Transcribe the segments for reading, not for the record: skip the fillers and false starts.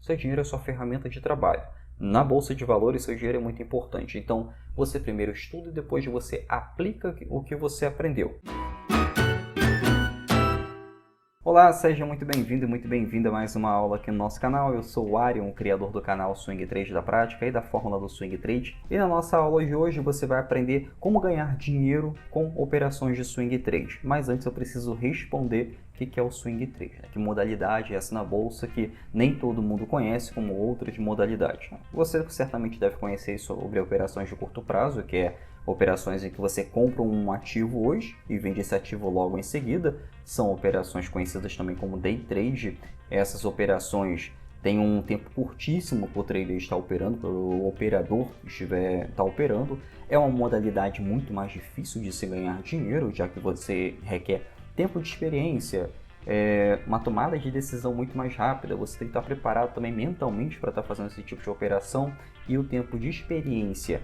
Seu dinheiro é sua ferramenta de trabalho. Na Bolsa de Valores, seu dinheiro é muito importante. Então, você primeiro estuda e depois você aplica o que você aprendeu. Olá, seja muito bem-vindo e muito bem-vinda a mais uma aula aqui no nosso canal. Eu sou o Arion, o criador do canal Swing Trade da Prática e da Fórmula do Swing Trade. E na nossa aula de hoje você vai aprender como ganhar dinheiro com operações de Swing Trade. Mas antes eu preciso responder o que é o Swing Trade, né? Que modalidade é essa na Bolsa que nem todo mundo conhece como outras modalidades. Você certamente deve conhecer sobre operações de curto prazo, que é operações em que você compra um ativo hoje e vende esse ativo logo em seguida. São operações conhecidas também como Day Trade. Essas operações têm um tempo curtíssimo para o trader estar operando, para o operador estar operando. É uma modalidade muito mais difícil de se ganhar dinheiro, já que você requer tempo de experiência, uma tomada de decisão muito mais rápida. Você tem que estar preparado também mentalmente para estar fazendo esse tipo de operação, e o tempo de experiência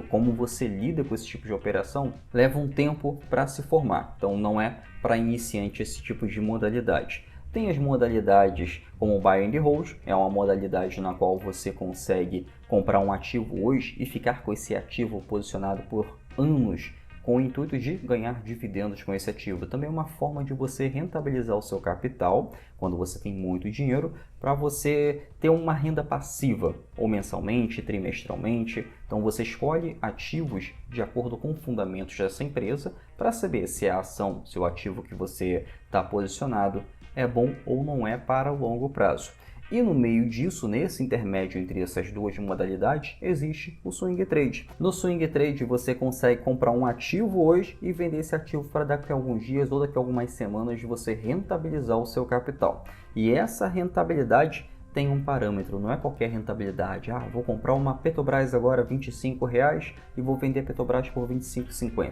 como você lida com esse tipo de operação leva um tempo para se formar. Então não é para iniciante esse tipo de modalidade. Tem as modalidades como o Buy and Hold, é uma modalidade na qual você consegue comprar um ativo hoje e ficar com esse ativo posicionado por anos, com o intuito de ganhar dividendos com esse ativo. Também é uma forma de você rentabilizar o seu capital, quando você tem muito dinheiro, para você ter uma renda passiva, ou mensalmente, trimestralmente. Então você escolhe ativos de acordo com fundamentos dessa empresa, para saber se a ação, se o ativo que você está posicionado é bom ou não é para o longo prazo. E no meio disso, nesse intermédio entre essas duas modalidades, existe o Swing Trade. No Swing Trade você consegue comprar um ativo hoje e vender esse ativo para daqui a alguns dias ou daqui a algumas semanas você rentabilizar o seu capital. E essa rentabilidade tem um parâmetro, não é qualquer rentabilidade. Vou comprar uma Petrobras agora R$ 25,00 e vou vender a Petrobras por R$ 25,50.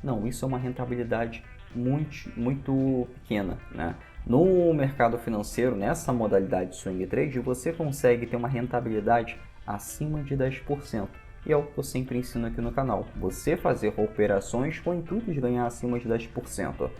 Não, isso é uma rentabilidade muito pequena, né? No mercado financeiro, nessa modalidade Swing Trade, você consegue ter uma rentabilidade acima de 10%. E é o que eu sempre ensino aqui no canal. Você fazer operações com o intuito de ganhar acima de 10%.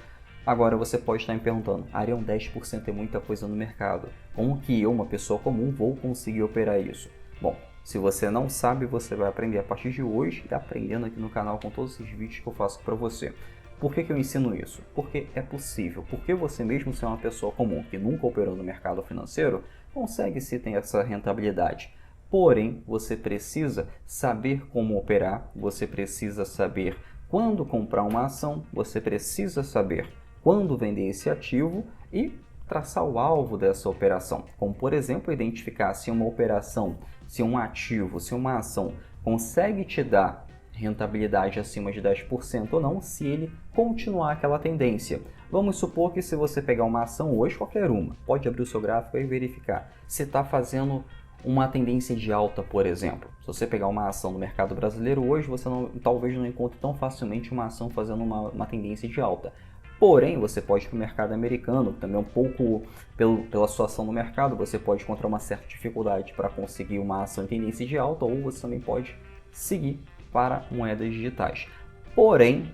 Agora você pode estar me perguntando, Arion, 10% é muita coisa no mercado. Como que eu, uma pessoa comum, vou conseguir operar isso? Bom, se você não sabe, você vai aprender a partir de hoje e aprendendo aqui no canal com todos esses vídeos que eu faço para você. Por que eu ensino isso? Porque é possível. Porque você mesmo ser uma pessoa comum que nunca operou no mercado financeiro, consegue sim ter essa rentabilidade. Porém, você precisa saber como operar, você precisa saber quando comprar uma ação, você precisa saber quando vender esse ativo e traçar o alvo dessa operação. Como, por exemplo, identificar se uma operação, se um ativo, se uma ação consegue te dar rentabilidade acima de 10% ou não, se ele continuar aquela tendência. Vamos supor que se você pegar uma ação hoje, qualquer uma, pode abrir o seu gráfico e verificar se está fazendo uma tendência de alta, por exemplo. Se você pegar uma ação no mercado brasileiro hoje, você talvez não encontre tão facilmente uma ação fazendo uma tendência de alta. Porém, você pode ir para o mercado americano, também um pouco pela sua ação no mercado, você pode encontrar uma certa dificuldade para conseguir uma ação em tendência de alta, ou você também pode seguir para moedas digitais. Porém,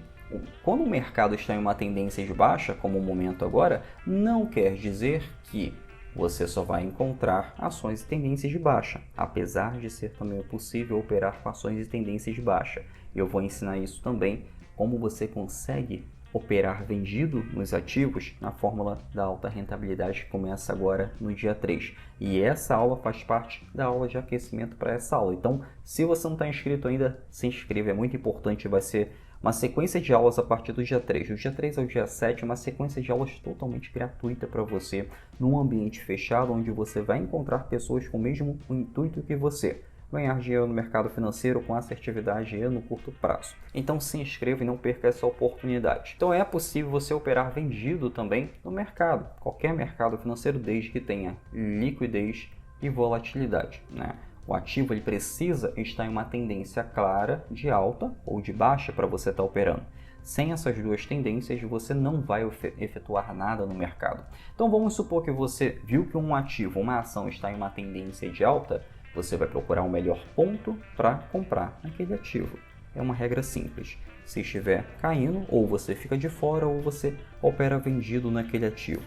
quando o mercado está em uma tendência de baixa, como o momento agora, não quer dizer que você só vai encontrar ações e tendências de baixa, apesar de ser também possível operar com ações e tendências de baixa. Eu vou ensinar isso também, como você consegue operar vendido nos ativos na fórmula da alta rentabilidade que começa agora no dia 3. E essa aula faz parte da aula de aquecimento para essa aula. Então, se você não está inscrito ainda, se inscreva, é muito importante. Vai ser uma sequência de aulas a partir do dia 3. Do dia 3 ao dia 7, uma sequência de aulas totalmente gratuita para você, num ambiente fechado, onde você vai encontrar pessoas com o mesmo intuito que você. Ganhar dinheiro no mercado financeiro com assertividade e no curto prazo. Então se inscreva e não perca essa oportunidade. Então é possível você operar vendido também no mercado, qualquer mercado financeiro, desde que tenha liquidez e volatilidade, né? O ativo ele precisa estar em uma tendência clara de alta ou de baixa para você estar operando. Sem essas duas tendências, você não vai efetuar nada no mercado. Então vamos supor que você viu que um ativo, uma ação está em uma tendência de alta, você vai procurar o melhor ponto para comprar aquele ativo. É uma regra simples. Se estiver caindo, ou você fica de fora ou você opera vendido naquele ativo.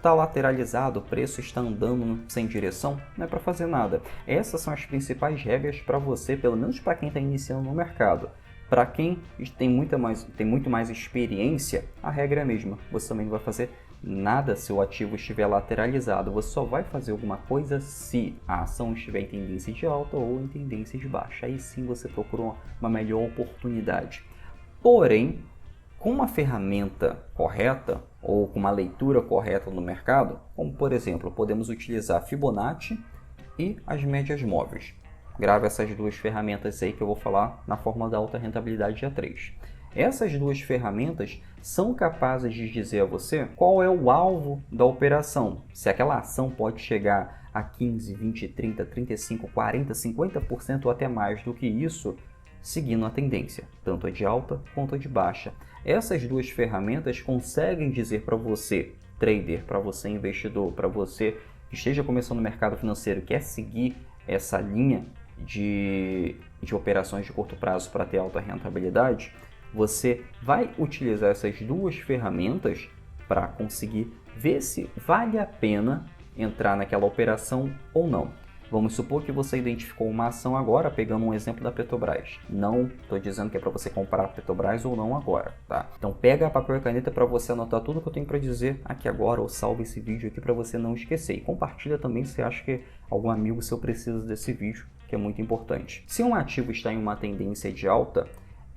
Está lateralizado, o preço está andando sem direção, não é para fazer nada. Essas são as principais regras para você, pelo menos para quem está iniciando no mercado. Para quem tem muito mais experiência, a regra é a mesma. Você também não vai fazer nada se o ativo estiver lateralizado. Você só vai fazer alguma coisa se a ação estiver em tendência de alta ou em tendência de baixa. Aí sim você procura uma melhor oportunidade. Porém, com uma ferramenta correta ou com uma leitura correta no mercado, como por exemplo, podemos utilizar Fibonacci e as médias móveis. Grave essas duas ferramentas aí que eu vou falar na fórmula da alta rentabilidade A3. Essas duas ferramentas são capazes de dizer a você qual é o alvo da operação. Se aquela ação pode chegar a 15, 20, 30, 35, 40, 50% ou até mais do que isso, seguindo a tendência, tanto a de alta quanto a de baixa. Essas duas ferramentas conseguem dizer para você, trader, para você investidor, para você que esteja começando no mercado financeiro, quer seguir essa linha de operações de curto prazo para ter alta rentabilidade, você vai utilizar essas duas ferramentas para conseguir ver se vale a pena entrar naquela operação ou não. Vamos supor que você identificou uma ação agora, pegando um exemplo da Petrobras. Não estou dizendo que é para você comprar a Petrobras ou não agora, tá? Então pega papel e caneta para você anotar tudo que eu tenho para dizer aqui agora, ou salve esse vídeo aqui para você não esquecer. E compartilha também se acha que algum amigo seu precisa desse vídeo, que é muito importante. Se um ativo está em uma tendência de alta,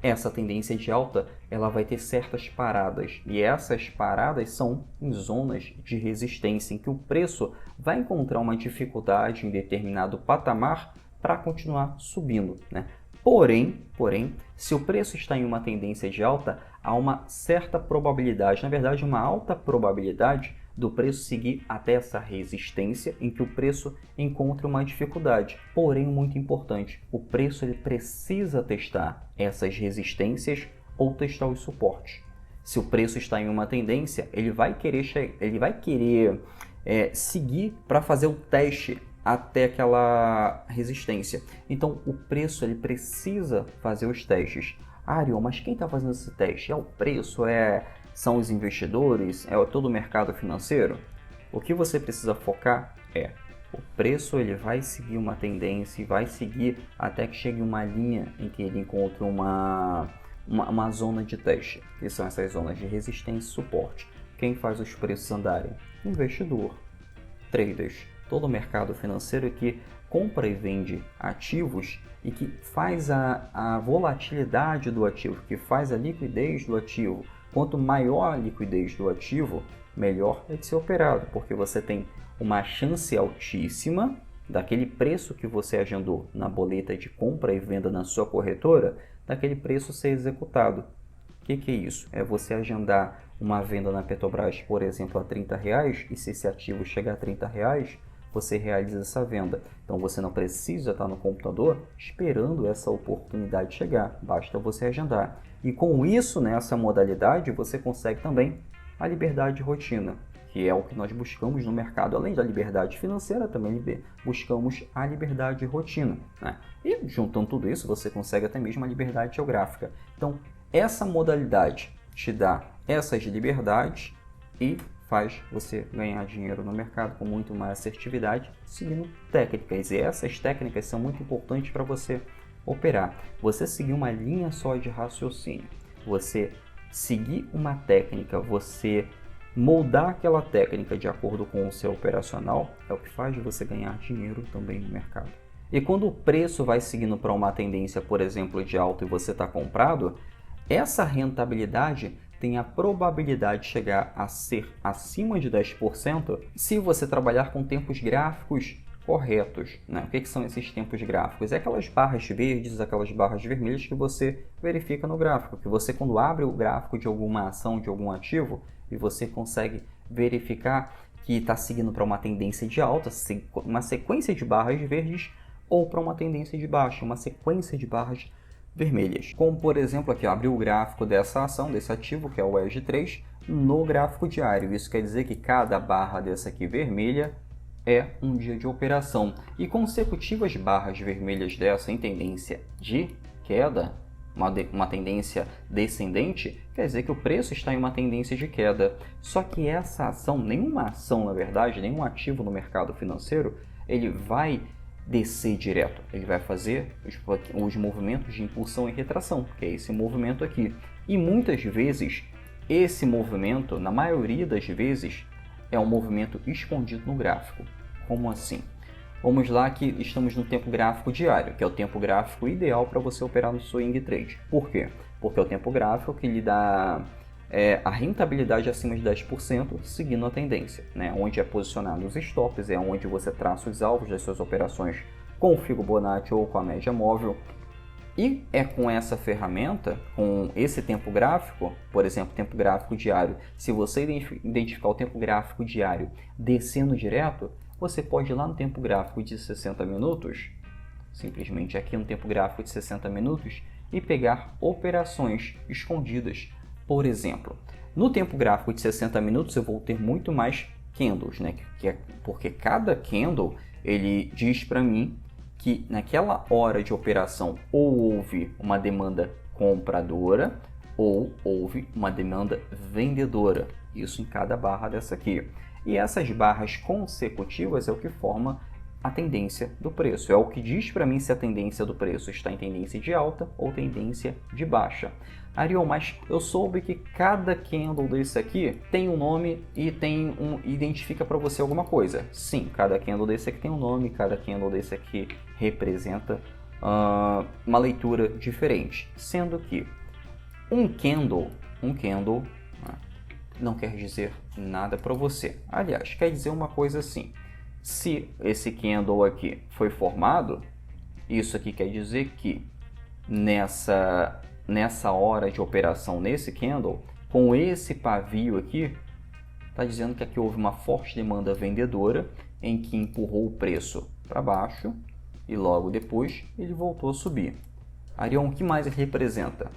essa tendência de alta ela vai ter certas paradas, e essas paradas são em zonas de resistência, em que o preço vai encontrar uma dificuldade em determinado patamar para continuar subindo, né? Porém, se o preço está em uma tendência de alta, há uma certa probabilidade, na verdade uma alta probabilidade do preço seguir até essa resistência em que o preço encontra uma dificuldade. Porém, muito importante, o preço ele precisa testar essas resistências ou testar os suportes. Se o preço está em uma tendência, ele vai querer seguir para fazer o teste até aquela resistência. Então, o preço ele precisa fazer os testes. Ariel, mas quem está fazendo esse teste? É o preço? São os investidores? É todo o mercado financeiro? O que você precisa focar é o preço ele vai seguir uma tendência e vai seguir até que chegue uma linha em que ele encontre uma zona de teste, que são essas zonas de resistência e suporte. Quem faz os preços andarem? Investidor, traders, todo o mercado financeiro que compra e vende ativos e que faz a volatilidade do ativo, que faz a liquidez do ativo. Quanto maior a liquidez do ativo, melhor é de ser operado, porque você tem uma chance altíssima daquele preço que você agendou na boleta de compra e venda na sua corretora, daquele preço ser executado. O que é isso? É você agendar uma venda na Petrobras, por exemplo, a R$30, e se esse ativo chegar a R$30, você realiza essa venda. Então você não precisa estar no computador esperando essa oportunidade chegar, basta você agendar. E com isso, nessa modalidade, você consegue também a liberdade de rotina, que é o que nós buscamos no mercado. Além da liberdade financeira, também buscamos a liberdade de rotina, né? E juntando tudo isso, você consegue até mesmo a liberdade geográfica. Então, essa modalidade te dá essas liberdades e faz você ganhar dinheiro no mercado com muito mais assertividade, seguindo técnicas. E essas técnicas são muito importantes para você operar. Você seguir uma linha só de raciocínio, você seguir uma técnica, você moldar aquela técnica de acordo com o seu operacional, é o que faz você ganhar dinheiro também no mercado. E quando o preço vai seguindo para uma tendência, por exemplo, de alta e você está comprado, essa rentabilidade tem a probabilidade de chegar a ser acima de 10% se você trabalhar com tempos gráficos corretos, né? O que são esses tempos gráficos? É aquelas barras verdes, aquelas barras vermelhas que você verifica no gráfico, que você quando abre o gráfico de alguma ação, de algum ativo, e você consegue verificar que está seguindo para uma tendência de alta, uma sequência de barras verdes, ou para uma tendência de baixa, uma sequência de barras vermelhas. Como por exemplo aqui, abrir o gráfico dessa ação, desse ativo, que é o EG3, no gráfico diário. Isso quer dizer que cada barra dessa aqui vermelha é um dia de operação. E consecutivas barras vermelhas dessa em tendência de queda uma tendência descendente, quer dizer que o preço está em uma tendência de queda. Só que essa ação, nenhuma ação na verdade, nenhum ativo no mercado financeiro, ele vai descer direto. Ele vai fazer os movimentos de impulsão e retração, que é esse movimento aqui. E muitas vezes, esse movimento, na maioria das vezes, é um movimento escondido no gráfico. Como assim? Vamos lá que estamos no tempo gráfico diário, que é o tempo gráfico ideal para você operar no swing trade. Por quê? Porque é o tempo gráfico que lhe dá a rentabilidade acima de 10% seguindo a tendência, né? Onde é posicionado os stops, é onde você traça os alvos das suas operações com o Fibonacci ou com a média móvel. E é com essa ferramenta, com esse tempo gráfico, por exemplo, tempo gráfico diário, se você identificar o tempo gráfico diário descendo direto, você pode ir lá no tempo gráfico de 60 minutos, simplesmente aqui no tempo gráfico de 60 minutos, e pegar operações escondidas. Por exemplo, no tempo gráfico de 60 minutos eu vou ter muito mais candles, né? Porque cada candle ele diz para mim que naquela hora de operação ou houve uma demanda compradora ou houve uma demanda vendedora. Isso em cada barra dessa aqui. E essas barras consecutivas é o que forma a tendência do preço. É o que diz para mim se a tendência do preço está em tendência de alta ou tendência de baixa. Ariel, mas eu soube que cada candle desse aqui tem um nome e identifica para você alguma coisa. Sim, cada candle desse aqui tem um nome, cada candle desse aqui representa uma leitura diferente. Sendo que um candle não quer dizer nada para você. Aliás, quer dizer uma coisa assim. Se esse candle aqui foi formado, isso aqui quer dizer que nessa hora de operação, nesse candle, com esse pavio aqui, está dizendo que aqui houve uma forte demanda vendedora em que empurrou o preço para baixo e logo depois ele voltou a subir. Arion, o que mais ele representa?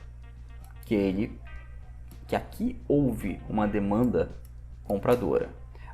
Que aqui houve uma demanda compradora.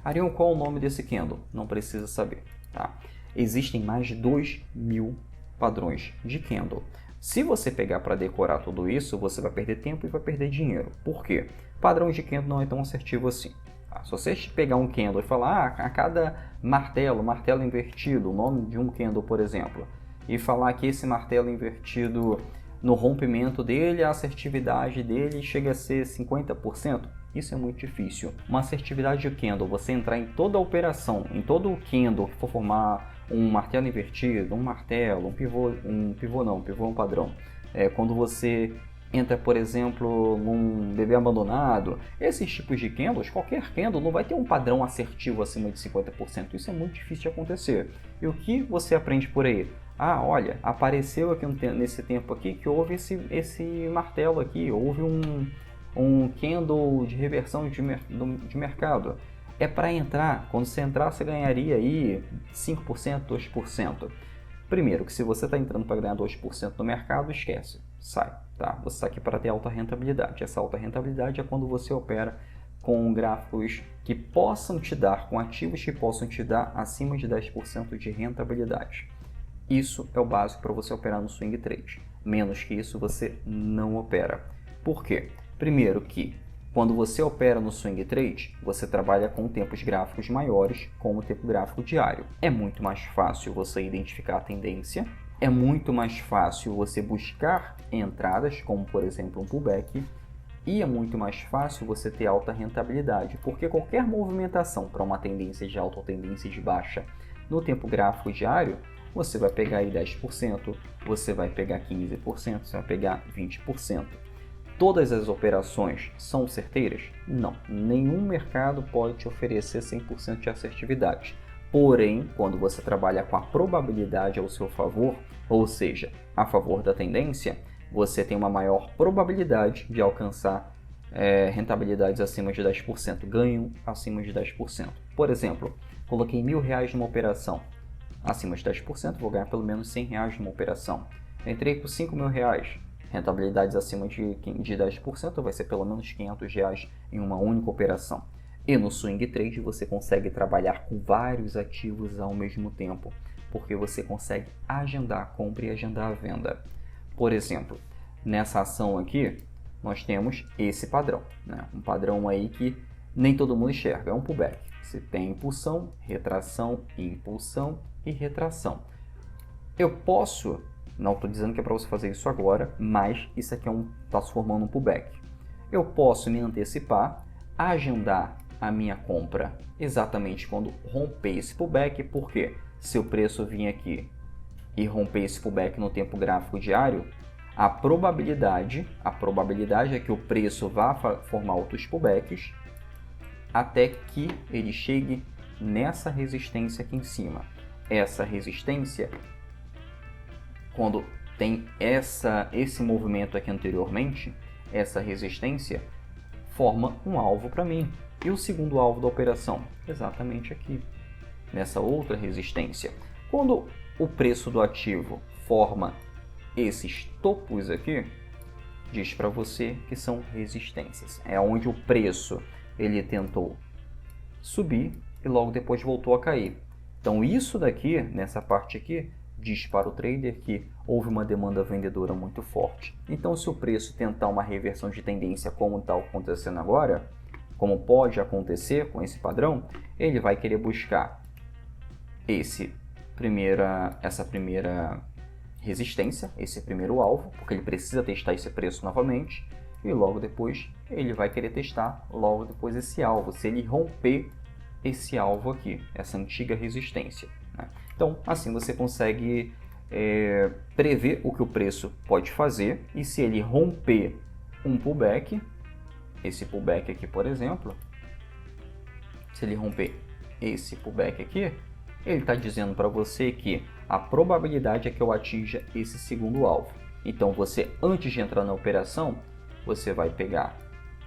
Arion, qual é o nome desse candle? Não precisa saber. Tá? Existem mais de 2.000 padrões de candle. Se você pegar para decorar tudo isso, você vai perder tempo e vai perder dinheiro. Por quê? Padrão de candle não é tão assertivo assim. Tá? Se você pegar um candle e falar a cada martelo invertido, o nome de um candle, por exemplo, e falar que esse martelo invertido, no rompimento dele, a assertividade dele chega a ser 50%, isso é muito difícil. Uma assertividade de candle, você entrar em toda a operação, em todo o candle que for formar um martelo invertido, um martelo, um pivô é um padrão. Quando você entra, por exemplo, num bebê abandonado, esses tipos de candles, qualquer candle não vai ter um padrão assertivo acima de 50%. Isso é muito difícil de acontecer. E o que você aprende por aí? Olha, apareceu aqui nesse tempo aqui que houve esse martelo aqui, houve um candle de reversão de mercado. É para entrar, quando você entrar você ganharia aí 5%, 2%. Primeiro, que se você está entrando para ganhar 2% no mercado, esquece, sai. Tá? Você está aqui para ter alta rentabilidade. Essa alta rentabilidade é quando você opera com gráficos que possam te dar, com ativos que possam te dar acima de 10% de rentabilidade. Isso é o básico para você operar no swing trade. Menos que isso você não opera. Por quê? Primeiro que quando você opera no swing trade, você trabalha com tempos gráficos maiores, como o tempo gráfico diário. É muito mais fácil você identificar a tendência, é muito mais fácil você buscar entradas, como por exemplo um pullback, e é muito mais fácil você ter alta rentabilidade, porque qualquer movimentação para uma tendência de alta ou tendência de baixa no tempo gráfico diário, você vai pegar aí 10%, você vai pegar 15%, você vai pegar 20%. Todas as operações são certeiras? Não. Nenhum mercado pode te oferecer 100% de assertividade. Porém, quando você trabalha com a probabilidade ao seu favor, ou seja, a favor da tendência, você tem uma maior probabilidade de alcançar rentabilidades acima de 10%, ganho acima de 10%. Por exemplo, coloquei R$1.000 numa operação, acima de 10%, vou ganhar pelo menos R$100 numa operação. Entrei com R$5.000, rentabilidades acima de 10%, vai ser pelo menos R$500 em uma única operação. E no swing trade você consegue trabalhar com vários ativos ao mesmo tempo, porque você consegue agendar a compra e agendar a venda. Por exemplo, nessa ação aqui, nós temos esse padrão, né? Um padrão aí que nem todo mundo enxerga, é um pullback. Você tem impulsão, retração e retração. Eu posso, não estou dizendo que é para você fazer isso agora, mas isso aqui está se formando um pullback. Eu posso me antecipar, agendar a minha compra exatamente quando romper esse pullback, porque se o preço vir aqui e romper esse pullback no tempo gráfico diário, a probabilidade é que o preço vá formar outros pullbacks até que ele chegue nessa resistência aqui em cima. Essa resistência, quando tem esse movimento aqui anteriormente, essa resistência forma um alvo para mim. E o segundo alvo da operação? Exatamente aqui, nessa outra resistência. Quando o preço do ativo forma esses topos aqui, diz para você que são resistências. É onde o preço ele tentou subir e logo depois voltou a cair. Então isso daqui, nessa parte aqui, diz para o trader que houve uma demanda vendedora muito forte. Então se o preço tentar uma reversão de tendência como está acontecendo agora, como pode acontecer com esse padrão, ele vai querer buscar essa primeira resistência, esse primeiro alvo, porque ele precisa testar esse preço novamente, e logo depois ele vai querer testar logo depois esse alvo, se ele romper esse alvo aqui, essa antiga resistência, né? Então assim você consegue prever o que o preço pode fazer, e se ele romper um pullback, esse pullback aqui por exemplo, se ele romper esse pullback aqui, ele está dizendo para você que a probabilidade é que eu atinja esse segundo alvo. Então você, antes de entrar na operação, você vai pegar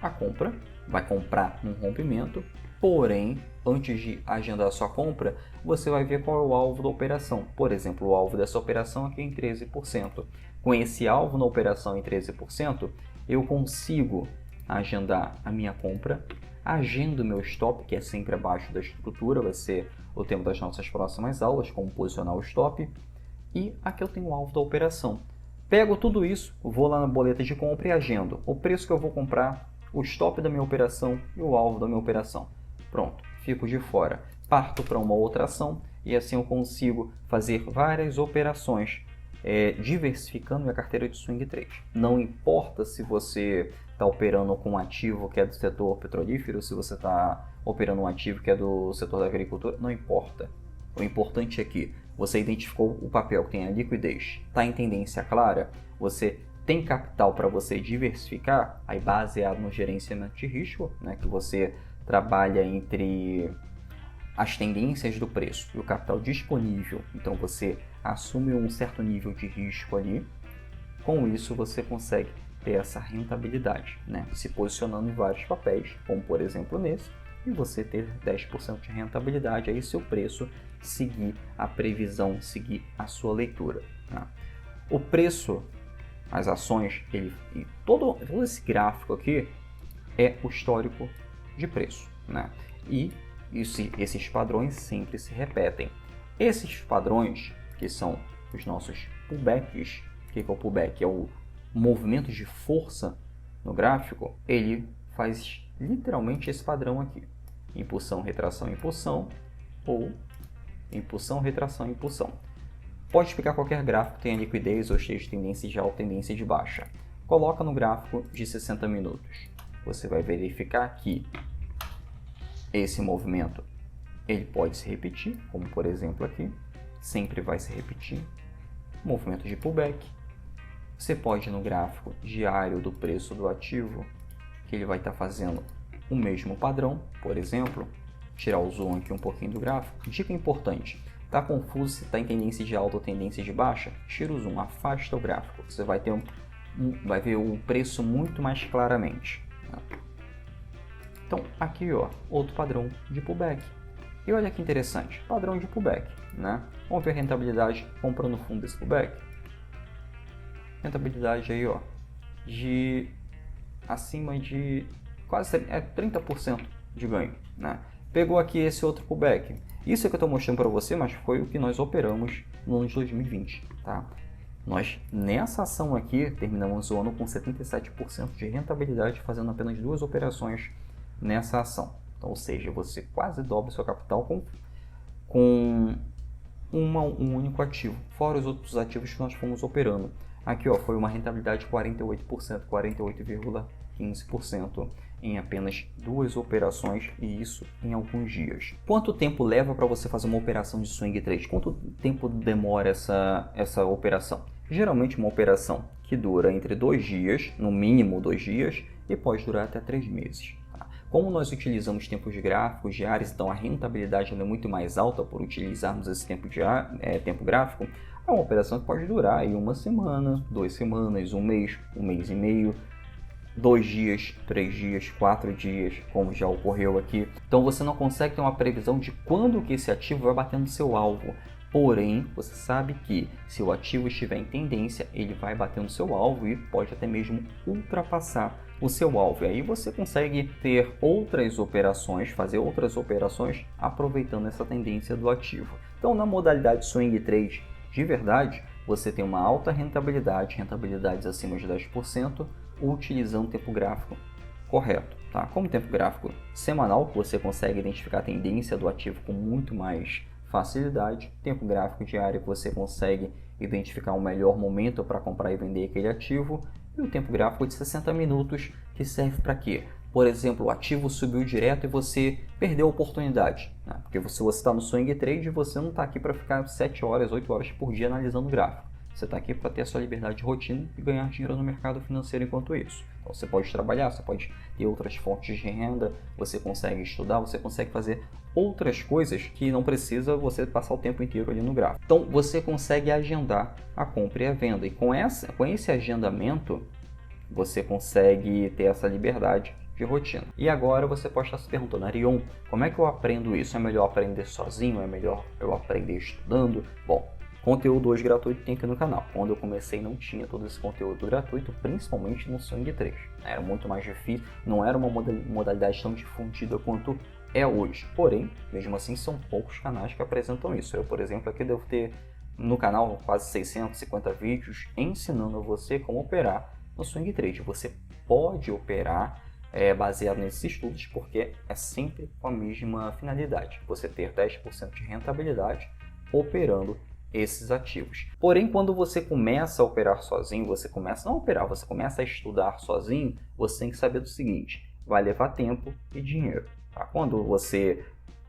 a compra, vai comprar um rompimento, porém, antes de agendar a sua compra, você vai ver qual é o alvo da operação. Por exemplo, o alvo dessa operação aqui é em 13%. Com esse alvo na operação em 13%, eu consigo agendar a minha compra, agendo o meu stop, que é sempre abaixo da estrutura, vai ser o tema das nossas próximas aulas, como posicionar o stop, e aqui eu tenho o alvo da operação. Pego tudo isso, vou lá na boleta de compra e agendo o preço que eu vou comprar, o stop da minha operação e o alvo da minha operação. Pronto, fico de fora. Parto para uma outra ação e assim eu consigo fazer várias operações, diversificando minha carteira de swing trade. Não importa se você está operando com um ativo que é do setor petrolífero, se você está operando um ativo que é do setor da agricultura, não importa. O importante é que você identificou o papel que tem a liquidez, está em tendência clara, você tem capital para você diversificar, aí baseado no gerenciamento de risco, né, que você trabalha entre as tendências do preço e o capital disponível, então você assume um certo nível de risco ali, com isso você consegue ter essa rentabilidade, né, se posicionando em vários papéis, como por exemplo nesse, e você ter 10% de rentabilidade aí se o preço seguir a previsão, seguir a sua leitura, né? O preço, as ações, todo esse gráfico aqui é o histórico de preço, né? E esses padrões sempre se repetem. Esses padrões, que são os nossos pullbacks, o que é o pullback? É o movimento de força no gráfico, ele faz literalmente esse padrão aqui. Impulsão, retração, impulsão, ou impulsão, retração, impulsão. Pode pegar qualquer gráfico que tenha liquidez ou esteja de tendência de alta, tendência de baixa. Coloca no gráfico de 60 minutos. Você vai verificar que esse movimento ele pode se repetir, como por exemplo aqui, sempre vai se repetir. Movimento de pullback. Você pode ir no gráfico diário do preço do ativo, que ele vai estar fazendo o mesmo padrão, por exemplo, tirar o zoom aqui um pouquinho do gráfico. Dica importante, está confuso se está em tendência de alta ou tendência de baixa? Tira o zoom, afasta o gráfico, você vai ter vai ver o preço muito mais claramente. Então aqui ó, outro padrão de pullback. E olha que interessante, padrão de pullback, né? Vamos ver a rentabilidade comprando o fundo desse pullback. Rentabilidade aí ó, de acima de quase 30% de ganho, né? Pegou aqui esse outro pullback. Isso é que eu estou mostrando para você, mas foi o que nós operamos no ano de 2020, tá? Nós, nessa ação aqui, terminamos o ano com 77% de rentabilidade, fazendo apenas 2 operações nessa ação. Então, ou seja, você quase dobra o seu capital com um único ativo, fora os outros ativos que nós fomos operando. Aqui foi uma rentabilidade de 48%, 48,15% em apenas 2 operações, e isso em alguns dias. Quanto tempo leva para você fazer uma operação de swing trade? Quanto tempo demora essa operação? Geralmente uma operação que dura entre 2 dias, no mínimo 2 dias, e pode durar até 3 meses. Como nós utilizamos tempos gráficos diários, então a rentabilidade é muito mais alta por utilizarmos esse tempo gráfico, é uma operação que pode durar aí 1 semana, 2 semanas, 1 mês, 1 mês e meio, 2 dias, 3 dias, 4 dias, como já ocorreu aqui. Então você não consegue ter uma previsão de quando que esse ativo vai bater no seu alvo. Porém, você sabe que se o ativo estiver em tendência, ele vai bater no seu alvo e pode até mesmo ultrapassar o seu alvo. E aí você consegue ter outras operações, fazer outras operações aproveitando essa tendência do ativo. Então, na modalidade swing trade de verdade, você tem uma alta rentabilidade, rentabilidades acima de 10%, utilizando o tempo gráfico correto. Tá? Como tempo gráfico semanal, você consegue identificar a tendência do ativo com muito mais facilidade. Tempo gráfico diário, você consegue identificar o melhor momento para comprar e vender aquele ativo. E o tempo gráfico de 60 minutos, que serve para quê? Por exemplo, o ativo subiu direto e você perdeu a oportunidade. Né? Porque se você está no swing trade, você não está aqui para ficar 7 horas, 8 horas por dia analisando o gráfico. Você está aqui para ter a sua liberdade de rotina e ganhar dinheiro no mercado financeiro enquanto isso. Então você pode trabalhar, você pode ter outras fontes de renda, você consegue estudar, você consegue fazer outras coisas que não precisa você passar o tempo inteiro ali no gráfico. Então você consegue agendar a compra e a venda. E com esse agendamento, você consegue ter essa liberdade de rotina. E agora você pode estar se perguntando, Arion, como é que eu aprendo isso? É melhor aprender sozinho? É melhor eu aprender estudando? Bom, conteúdo hoje gratuito tem aqui no canal. Quando eu comecei não tinha todo esse conteúdo gratuito, principalmente no swing trade. Era muito mais difícil, não era uma modalidade tão difundida quanto é hoje. Porém, mesmo assim, são poucos canais que apresentam isso. Eu, por exemplo, aqui devo ter no canal quase 650 vídeos ensinando a você como operar no swing trade. Você pode operar baseado nesses estudos, porque é sempre com a mesma finalidade, você ter 10% de rentabilidade operando esses ativos. Porém, quando você começa a operar sozinho, você começa a estudar sozinho, você tem que saber do seguinte: vai levar tempo e dinheiro. Tá? Quando você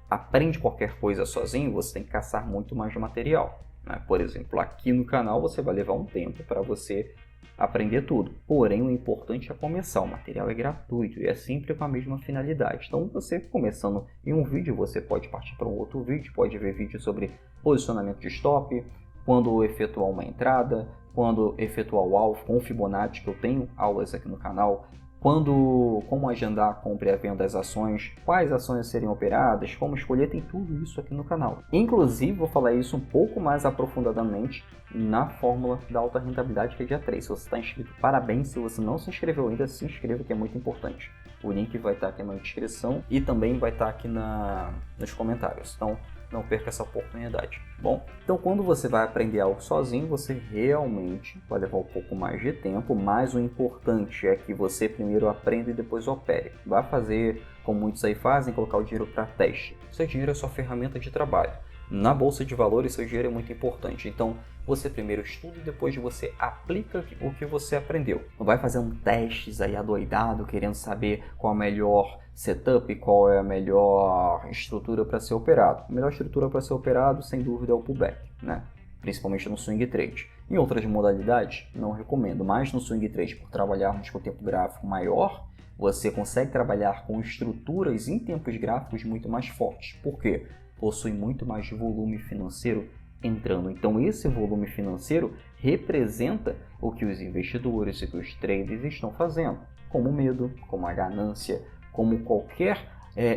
aprende qualquer coisa sozinho, você tem que caçar muito mais de material. Né? Por exemplo, aqui no canal você vai levar um tempo para você aprender tudo. Porém, o importante é começar. O material é gratuito e é sempre com a mesma finalidade. Então, você começando em um vídeo, você pode partir para um outro vídeo, pode ver vídeo sobre posicionamento de stop, quando efetuar uma entrada, quando efetuar o alvo com Fibonacci, que eu tenho aulas aqui no canal, como agendar a compra e a venda das ações, quais ações serem operadas, como escolher, tem tudo isso aqui no canal. Inclusive, vou falar isso um pouco mais aprofundadamente na fórmula da alta rentabilidade, que é dia 3. Se você está inscrito, parabéns. Se você não se inscreveu ainda, se inscreva, que é muito importante. O link vai estar aqui na descrição e também vai estar aqui nos comentários. Então, não perca essa oportunidade. Bom, então quando você vai aprender algo sozinho, você realmente vai levar um pouco mais de tempo, mas o importante é que você primeiro aprenda e depois opere. Vai fazer, como muitos aí fazem, colocar o dinheiro para teste. Seu dinheiro é sua ferramenta de trabalho. Na Bolsa de Valores, seu dinheiro é muito importante. Então, você primeiro estuda e depois você aplica o que você aprendeu. Não vai fazendo testes aí adoidado, querendo saber qual é o melhor setup, qual é a melhor estrutura para ser operado. A melhor estrutura para ser operado, sem dúvida, é o pullback, né? Principalmente no swing trade. Em outras modalidades, não recomendo, mas no swing trade, por trabalharmos com tempo gráfico maior, você consegue trabalhar com estruturas em tempos gráficos muito mais fortes. Por quê? Possui muito mais volume financeiro entrando. Então esse volume financeiro representa o que os investidores e que os traders estão fazendo. Como o medo, como a ganância, como qualquer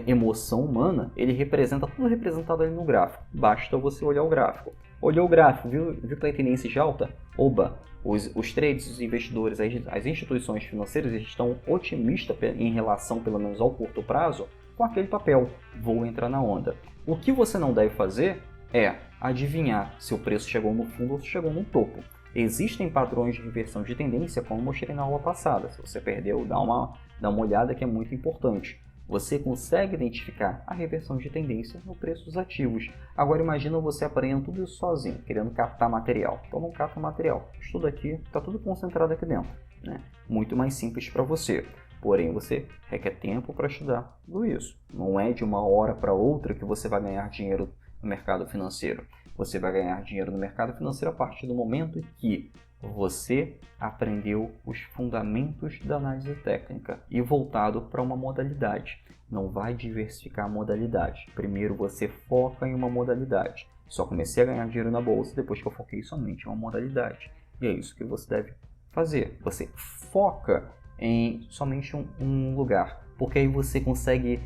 emoção humana, ele representa tudo representado ali no gráfico. Basta você olhar o gráfico. Olhou o gráfico, viu que a tendência de alta? Oba! Os traders, os investidores, as instituições financeiras estão otimistas em relação, pelo menos ao curto prazo, com aquele papel. Vou entrar na onda. O que você não deve fazer é adivinhar se o preço chegou no fundo ou se chegou no topo. Existem padrões de reversão de tendência, como eu mostrei na aula passada. Se você perdeu, dá uma olhada, que é muito importante. Você consegue identificar a reversão de tendência no preço dos ativos. Agora imagina você aprendendo tudo isso sozinho, querendo captar material. Então não capta material. Estuda aqui, está tudo concentrado aqui dentro, né? Muito mais simples para você. Porém, você requer tempo para estudar tudo isso. Não é de uma hora para outra que você vai ganhar dinheiro no mercado financeiro. Você vai ganhar dinheiro no mercado financeiro a partir do momento que você aprendeu os fundamentos da análise técnica e voltado para uma modalidade. Não vai diversificar a modalidade. Primeiro você foca em uma modalidade. Só comecei a ganhar dinheiro na bolsa depois que eu foquei somente em uma modalidade. E é isso que você deve fazer. Você foca em somente um lugar, porque aí você consegue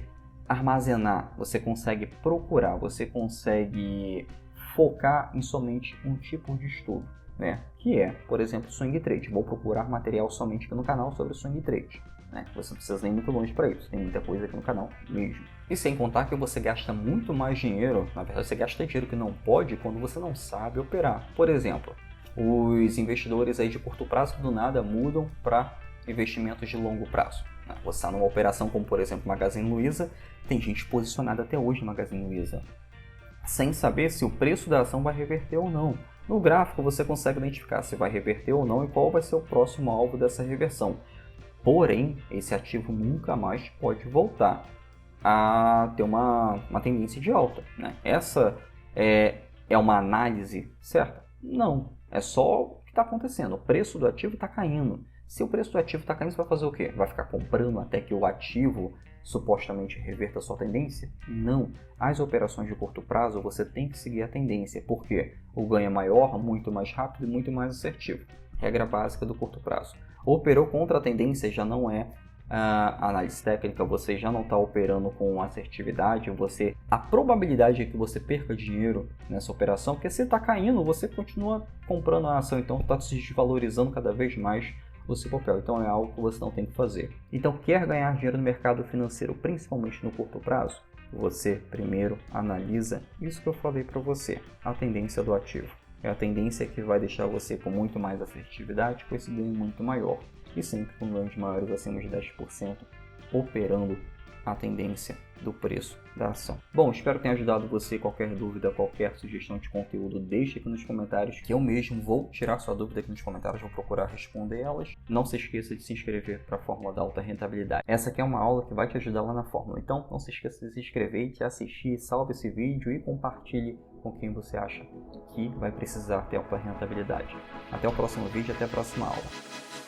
armazenar, você consegue procurar, você consegue focar em somente um tipo de estudo, né? Que é, por exemplo, swing trade. Vou procurar material somente aqui no canal sobre swing trade, né? Você não precisa nem muito longe para isso, tem muita coisa aqui no canal mesmo. E sem contar que você gasta muito mais dinheiro, na verdade você gasta dinheiro que não pode quando você não sabe operar. Por exemplo, os investidores aí de curto prazo do nada mudam para investimentos de longo prazo. Você está numa operação como, por exemplo, Magazine Luiza, tem gente posicionada até hoje no Magazine Luiza, sem saber se o preço da ação vai reverter ou não. No gráfico você consegue identificar se vai reverter ou não e qual vai ser o próximo alvo dessa reversão. Porém, esse ativo nunca mais pode voltar a ter uma tendência de alta, né? Essa é uma análise certa? Não. É só o que está acontecendo. O preço do ativo está caindo. Se o preço do ativo está caindo, você vai fazer o quê? Vai ficar comprando até que o ativo supostamente reverta a sua tendência? Não. As operações de curto prazo, você tem que seguir a tendência. Por quê? O ganho é maior, muito mais rápido e muito mais assertivo. Regra básica do curto prazo. Operou contra a tendência já não é análise técnica, você já não está operando com assertividade, a probabilidade é que você perca dinheiro nessa operação, porque se está caindo, você continua comprando a ação, então está se desvalorizando cada vez mais o seu papel. Então é algo que você não tem que fazer. Então, quer ganhar dinheiro no mercado financeiro, principalmente no curto prazo? Você primeiro analisa isso que eu falei para você, a tendência do ativo. É a tendência que vai deixar você com muito mais assertividade, com esse ganho muito maior. E sempre com ganhos maiores acima de 10%, operando a tendência do preço da ação. Bom, espero que tenha ajudado você. Qualquer dúvida, qualquer sugestão de conteúdo, deixe aqui nos comentários, que eu mesmo vou tirar sua dúvida aqui nos comentários, vou procurar responder elas. Não se esqueça de se inscrever para a Fórmula da Alta Rentabilidade. Essa aqui é uma aula que vai te ajudar lá na Fórmula. Então, não se esqueça de se inscrever, de assistir, salve esse vídeo e compartilhe com quem você acha que vai precisar ter alta rentabilidade. Até o próximo vídeo, até a próxima aula.